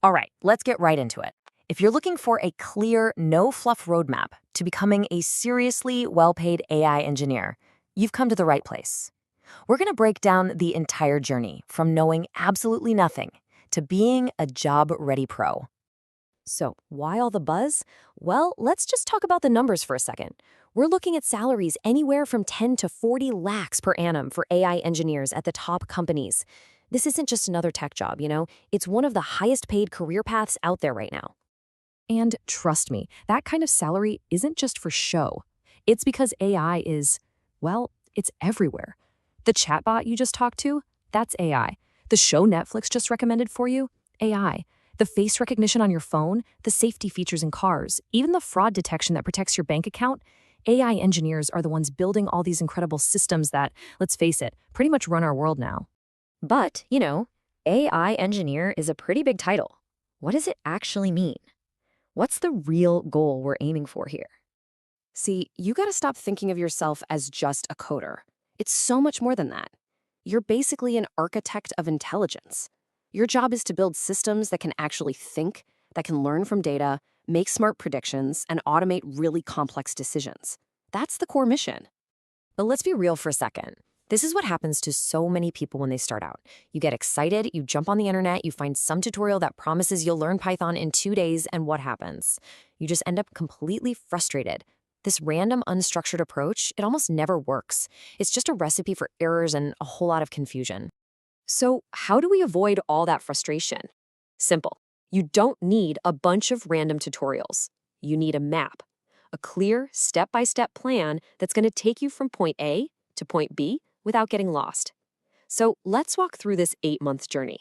All right, let's get right into it. If you're looking for a clear, no-fluff roadmap to becoming a seriously well-paid AI engineer, you've come to the right place. We're going to break down the entire journey from knowing absolutely nothing to being a job-ready pro. So, why all the buzz? Well, let's just talk about the numbers for a second. We're looking at salaries anywhere from 10 to 40 lakhs per annum for AI engineers at the top companies. This isn't just another tech job, it's one of the highest paid career paths out there right now. And trust me, that kind of salary isn't just for show. It's because AI is, well, it's everywhere. The chatbot you just talked to, that's AI. The show Netflix just recommended for you, AI. The face recognition on your phone, the safety features in cars, even the fraud detection that protects your bank account, AI engineers are the ones building all these incredible systems that, let's face it, pretty much run our world now. But, AI engineer is a pretty big title. What does it actually mean? What's the real goal we're aiming for here? See, you gotta stop thinking of yourself as just a coder. It's so much more than that. You're basically an architect of intelligence. Your job is to build systems that can actually think, that can learn from data, make smart predictions, and automate really complex decisions. That's the core mission. But let's be real for a second. This is what happens to so many people when they start out. You get excited, you jump on the internet, you find some tutorial that promises you'll learn Python in 2 days, and what happens? You just end up completely frustrated. This random, unstructured approach, it almost never works. It's just a recipe for errors and a whole lot of confusion. So how do we avoid all that frustration? Simple. You don't need a bunch of random tutorials. You need a map, a clear, step-by-step plan that's going to take you from point A to point B without getting lost. So let's walk through this 8-month journey.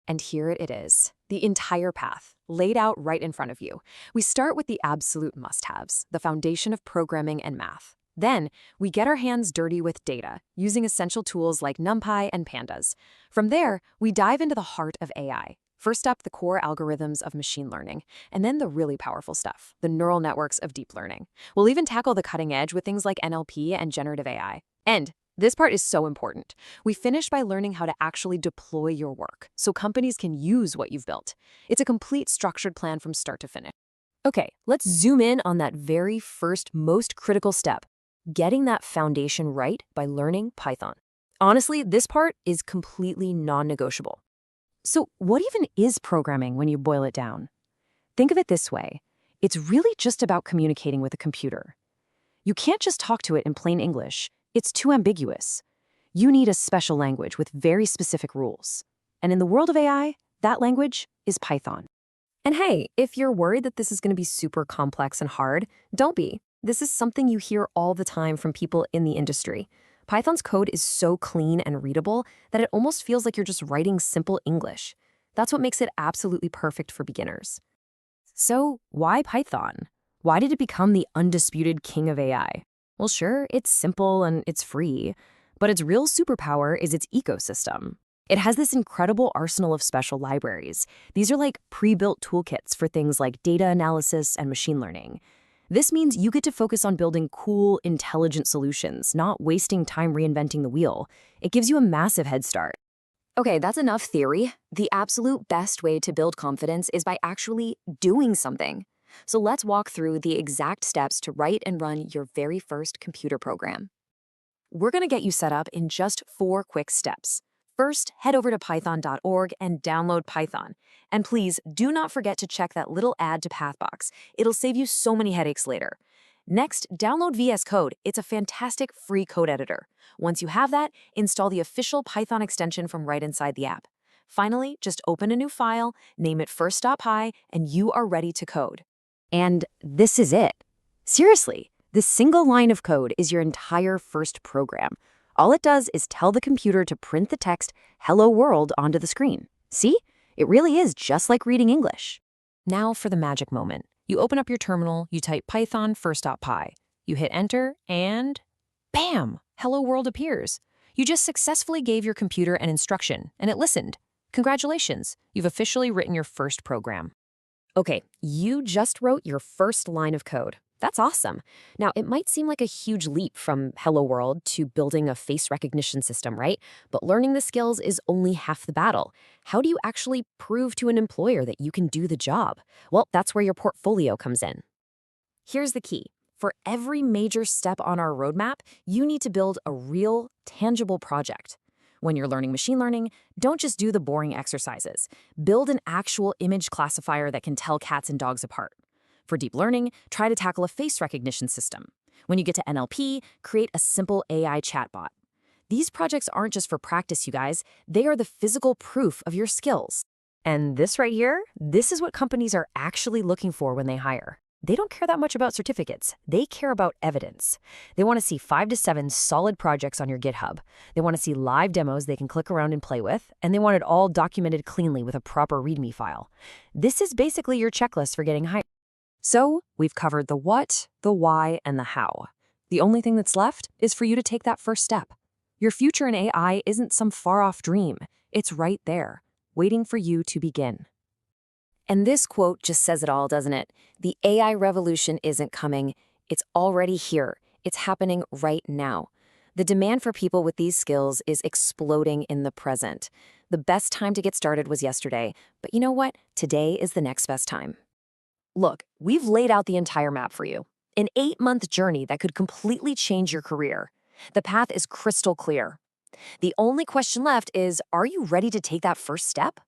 And here it is, the entire path, laid out right in front of you. We start with the absolute must-haves, the foundation of programming and math. Then, we get our hands dirty with data, using essential tools like NumPy and Pandas. From there, we dive into the heart of AI. First up, the core algorithms of machine learning, and then the really powerful stuff, the neural networks of deep learning. We'll even tackle the cutting edge with things like NLP and generative AI. And this part is so important. We finish by learning how to actually deploy your work, so companies can use what you've built. It's a complete structured plan from start to finish. Okay, let's zoom in on that very first, most critical step, getting that foundation right by learning Python. Honestly, this part is completely non-negotiable. So what even is programming when you boil it down? Think of it this way. It's really just about communicating with a computer. You can't just talk to it in plain English. It's too ambiguous. You need a special language with very specific rules. And in the world of AI, that language is Python. And hey, if you're worried that this is going to be super complex and hard, don't be. This is something you hear all the time from people in the industry. Python's code is so clean and readable that it almost feels like you're just writing simple English. That's what makes it absolutely perfect for beginners. So, why Python? Why did it become the undisputed king of AI? Well, sure, it's simple and it's free, but its real superpower is its ecosystem. It has this incredible arsenal of special libraries. These are like pre-built toolkits for things like data analysis and machine learning. This means you get to focus on building cool, intelligent solutions, not wasting time reinventing the wheel. It gives you a massive head start. Okay, that's enough theory. The absolute best way to build confidence is by actually doing something. So let's walk through the exact steps to write and run your very first computer program. We're going to get you set up in just 4 quick steps. First, head over to python.org and download Python. And please do not forget to check that little add to path box. It'll save you so many headaches later. Next, download VS Code. It's a fantastic free code editor. Once you have that, install the official Python extension from right inside the app. Finally, just open a new file, name it first.py, and you are ready to code. And this is it. Seriously, this single line of code is your entire first program. All it does is tell the computer to print the text "Hello World" onto the screen. See? It really is just like reading English. Now for the magic moment. You open up your terminal, you type python first.py. You hit enter, and bam! Hello World appears. You just successfully gave your computer an instruction, and it listened. Congratulations, you've officially written your first program. Okay, you just wrote your first line of code. That's awesome. Now, it might seem like a huge leap from Hello World to building a face recognition system, right? But learning the skills is only half the battle. How do you actually prove to an employer that you can do the job? Well, that's where your portfolio comes in. Here's the key. For every major step on our roadmap, you need to build a real, tangible project. When you're learning machine learning, don't just do the boring exercises. Build an actual image classifier that can tell cats and dogs apart. For deep learning, try to tackle a face recognition system. When you get to NLP, create a simple AI chatbot. These projects aren't just for practice, you guys. They are the physical proof of your skills. And this right here, this is what companies are actually looking for when they hire. They don't care that much about certificates. They care about evidence. They want to see 5 to 7 solid projects on your GitHub. They want to see live demos they can click around and play with, and they want it all documented cleanly with a proper README file. This is basically your checklist for getting hired. So, we've covered the what, the why, and the how. The only thing that's left is for you to take that first step. Your future in AI isn't some far-off dream. It's right there, waiting for you to begin. And this quote just says it all, doesn't it? The AI revolution isn't coming. It's already here. It's happening right now. The demand for people with these skills is exploding in the present. The best time to get started was yesterday, but you know what? Today is the next best time. Look, we've laid out the entire map for you. An 8-month journey that could completely change your career. The path is crystal clear. The only question left is, are you ready to take that first step?